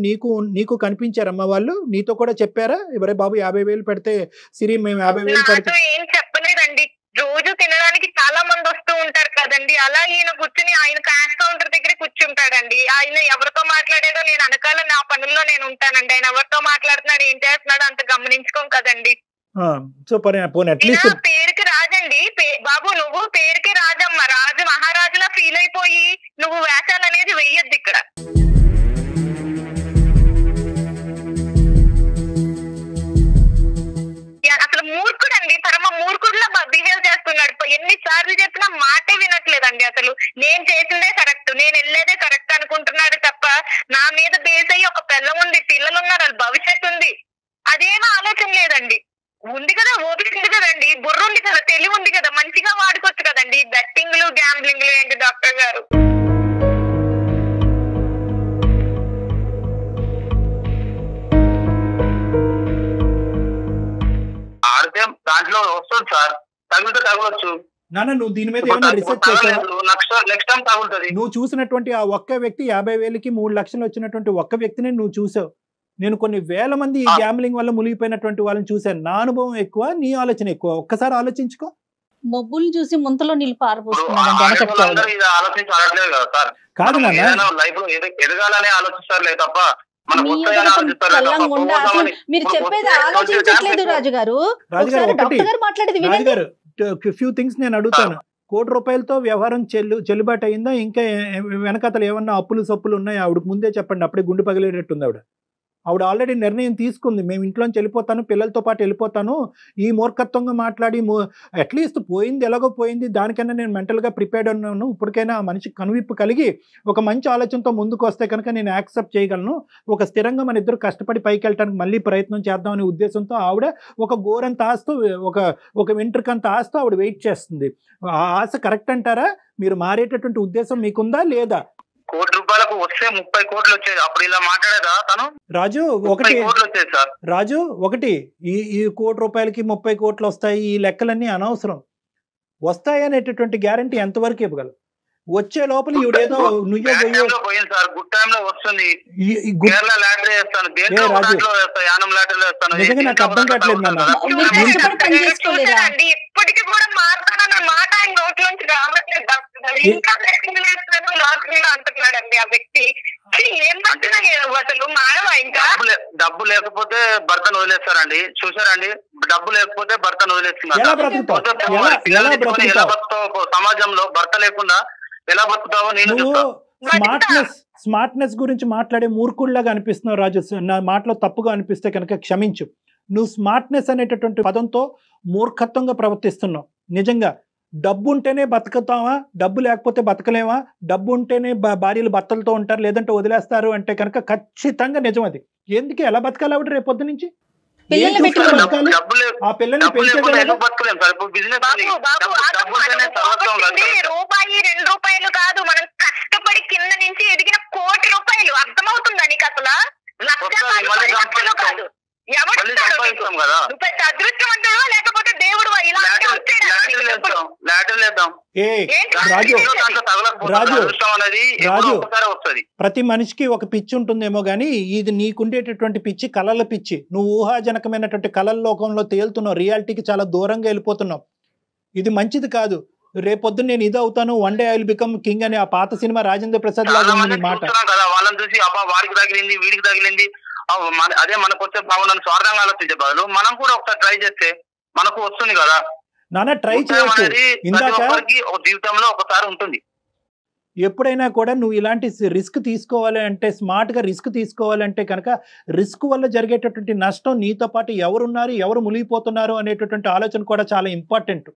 నీకు కనిపించారమ్మా? వాళ్ళు నీతో కూడా చెప్పారా? ఎవరే బాబు 50,000 పెడితే సిరి మేము 50,000 పెడితే?
ఏం చెప్పలేదండి. రోజు తినడానికి చాలా మంది వస్తూ ఉంటారు కదండి. అలా ఈయన కూర్చుని ఆయన క్యాష్ కౌంటర్ దగ్గర కూర్చుంటాడండి. ఆయన ఎవరితో మాట్లాడేదో నేను అనకాల నా పనుల్లో నేను ఉంటానండి. ఆయన ఎవరితో మాట్లాడుతున్నాడు, ఏం చేస్తున్నాడు అంత గమనించుకోం కదండి. పేరుకి రాజండి బాబు, నువ్వు పేరుకి రాజమ్మ, రాజు మహారాజులా ఫీల్ అయిపోయి నువ్వు వేషాలు అనేది వెయ్యొద్దు ఇక్కడ. అసలు మూర్ఖుడండి, పరమ మూర్ఖుడులా బిహేవ్ చేస్తున్నాడు. ఎన్నిసార్లు చెప్పినా మాటే వినట్లేదండి. అసలు నేను చేసిందే కరెక్ట్, నేను వెళ్ళేదే కరెక్ట్ అనుకుంటున్నాడు తప్ప నా మీద బేస్ అయ్యి ఒక పిల్లం ఉంది, పిల్లలు ఉన్నారు, వాళ్ళ భవిష్యత్తు ఉంది, అదేమో ఆలోచన లేదండి. ఉంది కదా, ఓపిక ఉంది కదండి, బుర్ర ఉంది కదా, తెలివి ఉంది కదా, మంచిగా వాడుకోవచ్చు కదండి. బెట్టింగ్లు గ్యాంబ్లింగ్లు ఏంటి డాక్టర్ గారు?
ఆడితే దాంట్లో వస్తుంది సార్, తగిలితే తగలొచ్చు.
నువ్వు దీని మీద ఏమైనా రీసెర్చ్ చేసావా?
నెక్స్ట్ టైం తగులుతుంది.
నువ్వు చూసినటువంటి ఆ ఒక్క వ్యక్తి 50,000కి 3 లక్షలు వచ్చినటువంటి ఒక్క వ్యక్తిని నువ్వు చూసావు. నేను కొన్ని వేల మంది ఈ గ్యాంబ్లింగ్ వల్ల మునిగిపోయినటువంటి వాళ్ళని చూశాను. నా అనుభవం ఎక్కువ, నీ ఆలోచన ఎక్కువ. ఒక్కసారి ఆలోచించుకో.
మబ్బులు చూసి ముంతలో నీళ్ళు పారబోస్తున్నాడు.
కాదు నాన్న,
లైఫ్ లో ఎదగాలని ఆలోచిస్తారులే తప్ప
మీరు చెప్పేది ఆలోచించట్లేదు రాజు గారు.
ఫ్యూ థింగ్స్ నేను అడుగుతాను. ₹1,00,00,000తో వ్యవహారం చెల్లుబాటు అయిందా? ఇంకా వెనకతలు ఏమన్నా అప్పులు సప్పులు ఉన్నాయి? ఆవిడకు ముందే చెప్పండి, అప్పుడే గుండె పగిలేటట్టుంది ఆవిడ ఆల్రెడీ నిర్ణయం తీసుకుంది. మేము ఇంట్లోంచి వెళ్ళిపోతాను, పిల్లలతో పాటు వెళ్ళిపోతాను. ఈ మూర్ఖత్వంగా మాట్లాడి అట్లీస్ట్ పోయింది ఎలాగో పోయింది, దానికైనా నేను మెంటల్గా ప్రిపేర్డ్ ఉన్నాను. ఇప్పటికైనా ఆ మనిషి కనువిప్పు కలిగి ఒక మంచి ఆలోచనతో ముందుకు వస్తే కనుక నేను యాక్సెప్ట్ చేయగలను. ఒక స్థిరంగా మన ఇద్దరు కష్టపడి పైకి వెళ్ళడానికి మళ్ళీ ప్రయత్నం చేద్దామనే ఉద్దేశంతో ఆవిడ ఒక గోరంత ఆస్తూ ఒక వెంట్రుకంత ఆస్తూ ఆవిడ వెయిట్ చేస్తుంది. ఆ ఆశ కరెక్ట్ అంటారా? మీరు మారేటటువంటి ఉద్దేశం మీకుందా లేదా?
₹1,00,00,000 వస్తే 30 కోట్లు వచ్చేది. అప్పుడు ఇలా మాట్లాడేదా తను?
రాజు ఒకటి ఈ ₹1,00,00,000కి 30 కోట్లు వస్తాయి, ఈ లెక్కలన్నీ అనవసరం. వస్తాయి అనేటటువంటి గ్యారంటీ ఎంతవరకు ఇవ్వగలరు? వచ్చే లోపల ఈవిడేదో
పోయింది సార్. గుడ్ టైమ్ లో వస్తుంది. కేరళ లాటరీ వేస్తాను, యానం లాటరీలో వేస్తాను.
నిజంగా నాకు అర్థం కావట్లేదు
ఇప్పటికీ కూడా మాట్లాడాలన్న మాట ఆయన నోట్లోంచి రావట్లేదు. ఇంకా అంటున్నాడండి ఆ వ్యక్తి. ఏం అసలు మానవా? ఇంకా
డబ్బు లేకపోతే భర్తను వదిలేస్తారండి. చూసారండి, డబ్బు లేకపోతే భర్తను వదిలేస్తున్నారు. ఎలా బతుకుతావు సమాజంలో? భర్త లేకుండా ఎలా బతుకుతావో నేను
స్మార్ట్నెస్ గురించి మాట్లాడే మూర్ఖుల్లాగా అనిపిస్తున్నావు రాజు. నా మాటలో తప్పుగా అనిపిస్తే కనుక క్షమించు. నువ్వు స్మార్ట్నెస్ అనేటటువంటి పదంతో మూర్ఖత్వంగా ప్రవర్తిస్తున్నావు. నిజంగా డబ్బు ఉంటేనే బతుకుతావా, డబ్బు లేకపోతే బతకలేవా, డబ్బు ఉంటేనే భార్యలు భర్తలతో ఉంటారు లేదంటే వదిలేస్తారు అంటే కనుక ఖచ్చితంగా నిజం అది. ఎందుకు ఎలా బతకాలి ఆవిడ రేపొద్దు నుంచి? ఆ పిల్లల్ని
రూపాయి 2 రూపాయలు కాదు, మనం కష్టపడి కింద నుంచి ఎదిగిన కోటి రూపాయలు. అర్థమవుతుందా నీకు? అసలు లక్షలు కాదు. అదృష్టవంతుడు లేకపోతే దేవుడు
రాజు, ప్రతి మనిషికి ఒక పిచ్చి ఉంటుందేమో గానీ ఇది నీకుండేటటువంటి పిచ్చి కళల పిచ్చి. నువ్వు ఊహాజనకమైనటువంటి కళల లోకంలో తేలుతున్నావు, రియాలిటీకి చాలా దూరంగా వెళ్ళిపోతున్నావు. ఇది మంచిది కాదు. రేపొద్దున నేను ఇది అవుతాను, one day I will become king అని ఆ పాత సినిమా రాజేంద్ర ప్రసాద్ లాగా ఉంది మాట.
వాళ్ళని చూసి అబ్బా వాడికి తగిలింది వీడికి తగిలింది, అదే మనకు వచ్చే భావనను స్వార్థంగా ఆలోచించే బదులు మనం కూడా ఒకసారి ట్రై చేస్తే మనకు వస్తుంది కదా
నాన్న. ట్రై చేయాలి. ఇందాక
జీవితంలో ఒకసారి ఉంటుంది.
ఎప్పుడైనా కూడా నువ్వు ఇలాంటి రిస్క్ తీసుకోవాలి అంటే, స్మార్ట్ గా రిస్క్ తీసుకోవాలంటే కనుక రిస్క్ వల్ల జరిగేటటువంటి నష్టం నీతో పాటు ఎవరున్నారు, ఎవరు మునిగిపోతున్నారు అనేటటువంటి ఆలోచన కూడా చాలా ఇంపార్టెంట్.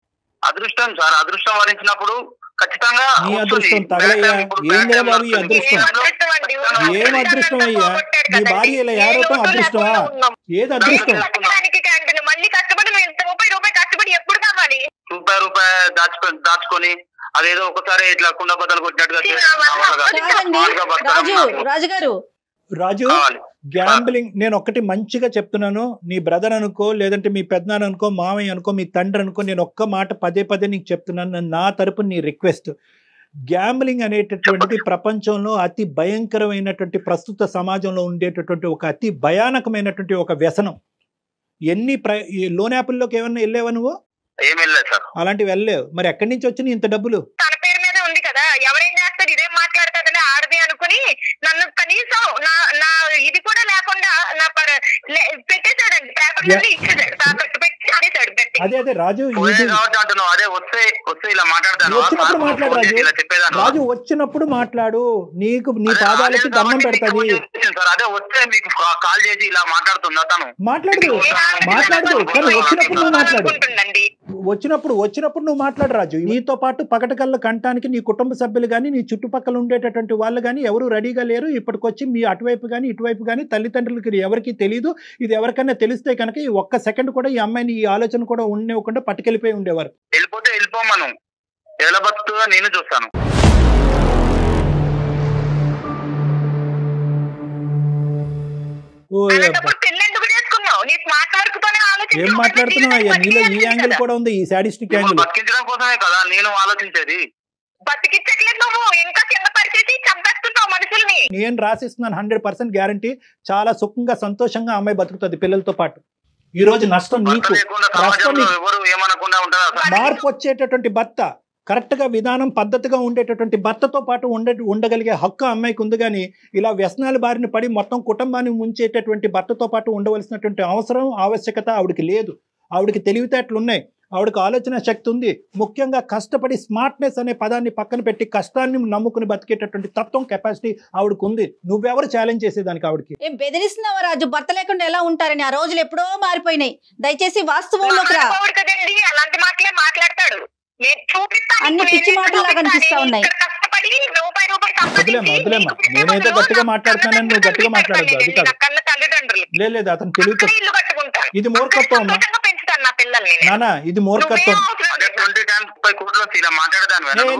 అదృష్టం సార్, అదృష్టం వరించినప్పుడు ఖచ్చితంగా
నీ అదృష్టం తగలయ్యా. ఏందిరా బాబు ఈ అదృష్టం? ఏం అదృష్టం అయ్యా? నీ భార్య ఇలా ఏడవటం అదృష్టమా? ఏది అదృష్టం?
రూపాయి దాచుకొని అదేదో ఒకసారి ఇట్లా కుండ బద్దలు కొట్టినట్టుగా
రాజు గ్యాంబ్లింగ్. నేను ఒక్కటి మంచిగా చెప్తున్నాను, నీ బ్రదర్ అనుకో లేదంటే మీ పెద్దనాన్న అనుకో, మామయ్య అనుకో, మీ తండ్రి అనుకో, నేను ఒక్క మాట పదే నీకు చెప్తున్నాను. నా తరపున నీ రిక్వెస్ట్, గ్యాంబ్లింగ్ అనేటటువంటిది ప్రపంచంలో అతి భయంకరమైనటువంటి ప్రస్తుత సమాజంలో ఉండేటటువంటి ఒక అతి భయానకమైనటువంటి ఒక వ్యసనం. ఎన్ని లోన్ యాప్ల్లోకి ఏమన్నా వెళ్ళావా నువ్వు? అలాంటివి వెళ్ళలేవు. మరి ఎక్కడి నుంచి వచ్చినాయి ఇంత డబ్బులు?
తన పేరు మీద ఉంది కదా, ఎవరేం చేస్తారు? ఇదేం మాట్లాడతాడని ఆడది అనుకుని నన్ను కనీసం నా ఇది కూడా లేకుండా నా పెట్టేశాడండి.
అదే రాజు, రాజు వచ్చినప్పుడు మాట్లాడు. నీకు నీ పాదాలకి దండం పెడతాది. మాట్లాడదు కానీ వచ్చినప్పుడు నువ్వు మాట్లాడు. వచ్చినప్పుడు నువ్వు మాట్లాడు రాజు. నీతో పాటు పగటకల్ల కంటానికి నీ కుటుంబ సభ్యులు కానీ నీ చుట్టుపక్కల ఉండేటటువంటి వాళ్ళు కానీ ఎవరు రెడీగా లేరు. ఇప్పటికొచ్చి మీ అటువైపు కానీ ఇటువైపు కానీ తల్లిదండ్రులకి ఎవరికి తెలియదు. ఇది ఎవరికైనా తెలిస్తే కనుక ఈ ఒక్క సెకండ్ కూడా ఈ అమ్మాయిని ఈ ఆలోచన కూడా ఉండనివ్వకుండా పట్టుకెళ్ళిపోయి ఉండేవారు.
వెళ్ళిపోమను, ఎలా బతుకుతుందో నేను చూస్తాను.
ఏం మాట్లాడుతున్నావు అయ్యా? నీలో ఈ యాంగిల్ కూడా ఉంది, ఈ సాడిస్టిక్ యాంగిల్.
బతికించడం కోసమే కదా నేను ఆలోచించేది.
నేను రాసిస్తున్నాను 100% గ్యారంటీ. చాలా సుఖంగా సంతోషంగా అమ్మాయి బతుకుతుంది పిల్లలతో పాటు. ఈ రోజు నష్టం నీకు. మార్పు వచ్చేటటువంటి భర్త, కరెక్ట్ గా విధానం పద్ధతిగా ఉండేటటువంటి భర్తతో పాటు ఉండగలిగే హక్కు అమ్మాయికి ఉంది. కానీ ఇలా వ్యసనాల బారిన పడి మొత్తం కుటుంబాన్ని ముంచేటటువంటి భర్తతో పాటు ఉండవలసినటువంటి అవసరం ఆవశ్యకత ఆవిడకి లేదు. ఆవిడకి తెలివితేటలు ఉన్నాయి, ఆవిడకి ఆలోచన శక్తి ఉంది. ముఖ్యంగా కష్టపడి స్మార్ట్నెస్ అనే పదాన్ని పక్కన పెట్టి కష్టాన్ని నమ్ముకుని బతికేటటువంటి తత్వం, కెపాసిటీ ఆవిడకు ఉంది. నువ్వెవరు ఛాలెంజ్ చేసేదానికి ఆవిడకి?
ఏం బెదిరిస్తున్నావా రాజు? భర్త లేకుండా ఎలా ఉంటారని? ఆ రోజులు ఎప్పుడో మారిపోయినాయి. దయచేసి వాస్తవంలోకి రా.
అలాంటి మాటలే మాట్లాడతాడు.
అన్ని పిచ్చి మాటలు కనిపిస్తా ఉన్నాయి.
నేనేదో గట్టిగా మాట్లాడుతున్నానని నువ్వు గట్టిగా మాట్లాడద్దు. అది కాదు, లేదు అతను తెలివితో. ఇది మూర్ఖత్వం నానా, ఇది మూర్ఖత్వం.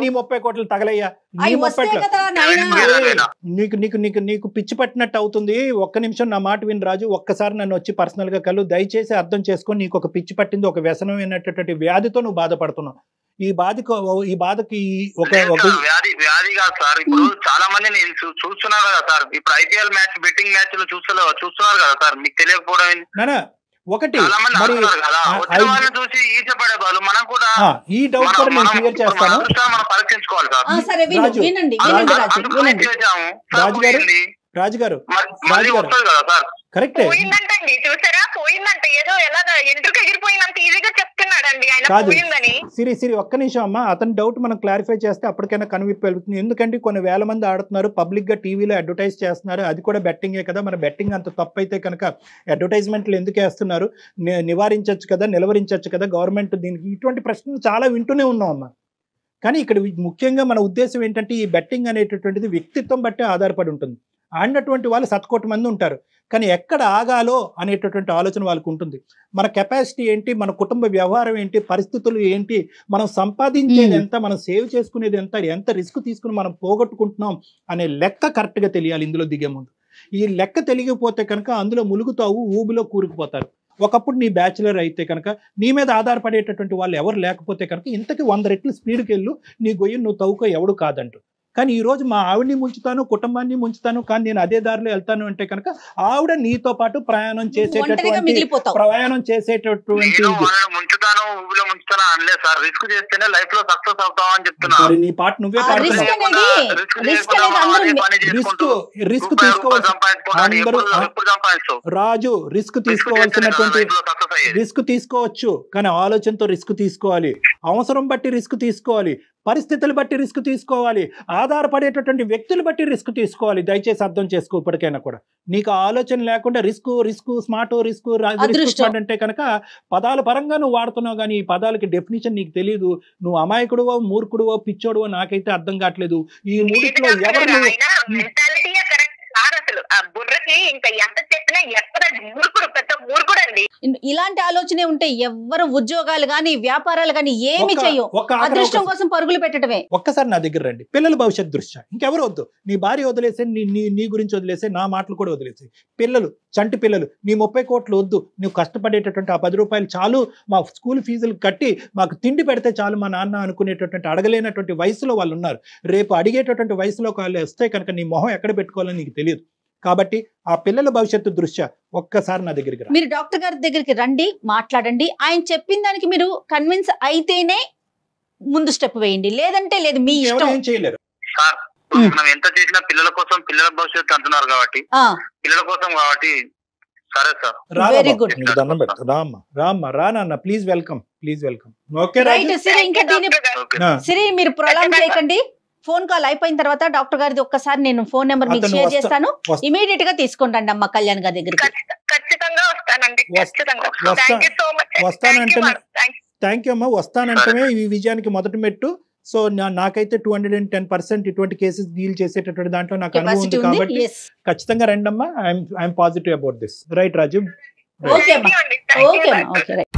నీ 30 కోట్లు తగలయ్యా. నీ 30 నీకు పిచ్చి పట్టినట్టు అవుతుంది. ఒక్క నిమిషం నా మాట విని రాజు. ఒక్కసారి నన్ను వచ్చి పర్సనల్ గా కలు. దయచేసి అర్థం చేసుకొని, నీకు ఒక పిచ్చి పట్టింది, ఒక వ్యసనం అయినటువంటి వ్యాధితో నువ్వు బాధపడుతున్నావు. ఈ బాధకి ఒక
వ్యాధి కాదు సార్. ఇప్పుడు చాలా మంది నేను చూస్తున్నారు కదా సార్. ఇప్పుడు ఐపీఎల్ మ్యాచ్, బెట్టింగ్ మ్యాచ్ చూస్తున్నారు కదా సార్. మీకు తెలియకపోవడం
ఒకటి.
చూసి ఈచపడే వాళ్ళు మనం కూడా
ఈ డౌట్ కూడా నేను క్లియర్ చేస్తాను.
మనం పరీక్షించుకోవాలి సార్.
రాజు గారు
వస్తుంది కదా సార్.
కరెక్టే.
పోయిందంటండి, చూసారా, పోయిందంట. ఏదో ఎలాగా ఎంట్రుకు ఎగిరిపోయినంత ఈజీగా చెప్తున్నాడండి ఆయన
కాదు
పోయిందని.
సిరి ఒక్క నిమిషం అమ్మా, అతని డౌట్ మనం క్లారిఫై చేస్తే అప్పటికైనా కనువిప్పు వెళ్తుంది. ఎందుకంటే కొన్ని వేల మంది ఆడుతున్నారు, పబ్లిక్ గా టీవీలో అడ్వర్టైజ్ చేస్తున్నారు, అది కూడా బెట్టింగే కదా. మన బెట్టింగ్ అంత తప్పు అయితే కనుక అడ్వర్టైజ్మెంట్లు ఎందుకు వేస్తున్నారు, నివారించవచ్చు కదా, నిలవరించవచ్చు కదా గవర్నమెంట్ దీనికి. ఇటువంటి ప్రశ్నలు చాలా వింటూనే ఉన్నాం అమ్మా. కానీ ఇక్కడ ముఖ్యంగా మన ఉద్దేశం ఏంటంటే ఈ బెట్టింగ్ అనేటటువంటిది వ్యక్తిత్వం బట్టే ఆధారపడి ఉంటుంది. ఆడినటువంటి వాళ్ళు 1,000,000 మంది ఉంటారు, కానీ ఎక్కడ ఆగాలో అనేటటువంటి ఆలోచన వాళ్ళకు ఉంటుంది. మన కెపాసిటీ ఏంటి, మన కుటుంబ వ్యవహారం ఏంటి, పరిస్థితులు ఏంటి, మనం సంపాదించేది ఎంత, మనం సేవ్ చేసుకునేది ఎంత, ఎంత రిస్క్ తీసుకుని మనం పోగొట్టుకుంటున్నాం అనే లెక్క కరెక్ట్గా తెలియాలి ఇందులో దిగే ముందు. ఈ లెక్క తెలియకపోతే కనుక అందులో ములుగుతావు, ఊబిలో కూరుకుపోతారు. ఒకప్పుడు నీ బ్యాచులర్ అయితే కనుక నీ మీద ఆధారపడేటటువంటి వాళ్ళు ఎవరు లేకపోతే కనుక ఇంతకి 100 రెట్లు స్పీడ్కి వెళ్ళు, నీ గొయ్యి నువ్వు తవ్వుకో, ఎవడు కాదంటూ. కానీ ఈ రోజు మా ఆవిడ్ని ముంచుతాను, కుటుంబాన్ని ముంచుతాను, కానీ నేను అదే దారిలో వెళ్తాను అంటే కనుక ఆవిడ నీతో పాటు ప్రయాణం చేసేటటువంటి
ముంచుతాను, ఊబిలో ముంచుతాను అనలేదు సార్. రిస్క్ చేస్తేనే లైఫ్ లో సక్సెస్ అవుతాం అని చెప్తున్నా.
నీ పాట నువ్వే రిస్క్ తీసుకోవాల్సి రాజు, రిస్క్ తీసుకోవాల్సినటువంటి రిస్క్ తీసుకోవచ్చు, కానీ ఆలోచనతో రిస్క్ తీసుకోవాలి, అవసరం బట్టి రిస్క్ తీసుకోవాలి, పరిస్థితులు బట్టి రిస్క్ తీసుకోవాలి, ఆధారపడేటటువంటి వ్యక్తులు బట్టి రిస్క్ తీసుకోవాలి. దయచేసి అర్థం చేసుకో. ఇప్పటికైనా కూడా నీకు ఆలోచన లేకుండా రిస్క్ స్మార్ట్ రిస్క్ అంటే కనుక పదాల పరంగా నువ్వు వాడుతున్నావు, కానీ ఈ పదాలకి డెఫినేషన్ నీకు తెలియదు. నువ్వు అమాయకుడువో, మూర్ఖుడువో, పిచ్చోడువో నాకైతే అర్థం కావట్లేదు. ఈ మూడిట్లో ఎవరు
ఇలాంటి ఆలోచనే ఉంటే ఎవ్వరు ఉద్యోగాలు గాని వ్యాపారాలు గాని ఏమి చెయ్యో, అదృష్టం కోసం పరుగులు పెట్టడమే.
ఒక్కసారి నా దగ్గర రండి, పిల్లల భవిష్యత్ దృష్ట్యా ఇంకెవరు వద్దు. నీ భార్య వదిలేసే, నీ గురించి వదిలేసే, నా మాటలు కూడా వదిలేసే. పిల్లలు, చంటి పిల్లలు, నీ 30 కోట్లు వద్దు. నువ్వు కష్టపడేటటువంటి ఆ 10 రూపాయలు చాలు, మా స్కూల్ ఫీజులు కట్టి మాకు తిండి పెడితే చాలు మా నాన్న అనుకునేటటువంటి అడగలేనటువంటి వయసులో వాళ్ళు ఉన్నారు. రేపు అడిగేటటువంటి వయసులో వాళ్ళు వస్తే కనుక నీ మొహం ఎక్కడ పెట్టుకోవాలని నీకు తెలియదు. కాబట్టి ఆ పిల్లల భవిష్యత్తు దృష్ట్యా ఒక్కసారి నా దగ్గరికి రా.
మీరు డాక్టర్ గారి దగ్గరికి రండి, మాట్లాడండి. ఆయన చెప్పిన దానికి మీరు కన్విన్స్ అయితేనే ముందు స్టెప్ వేయండి, లేదంటే లేదు, మీ ఇష్టం.
ఏం చేయలేరు
సార్. మనం ఎంత చేసినా పిల్లల కోసం, పిల్లల భవిష్యత్తు అంటున్నారు కాబట్టి, పిల్లల కోసం కాబట్టి సరే సార్.
Very good.
దండం పెట్టు. రామ్మ please welcome, please welcome. Okay
right Siri, ఇంకా సిరి మీరు ప్రొలాంగ్ చేయకండి. ఫోన్ కాల్ అయిపోయిన తర్వాత డాక్టర్ గారిది ఒక్కసారి నేను ఫోన్ నెంబర్ మీకు షేర్ చేస్తాను, ఇమీడియట్ గా తీసుకొని రండి అమ్మ కళ్యాణ్ గారి దగ్గరికి.
ఖచ్చితంగా వస్తానండి,
థ్యాంక్ యూ అమ్మా. వస్తానంటే ఈ విజయానికి మొదటి మెట్టు. సో నాకైతే 210% ఇటువంటి కేసెస్ డీల్ చేసేటటువంటి దాంట్లో నాకు అనుభవం ఉంది కాబట్టి ఖచ్చితంగా రండి అమ్మా. I'm positive about this. Right Raju?
Okay అమ్మా, ఓకే అమ్మా, ఓకే రైట్.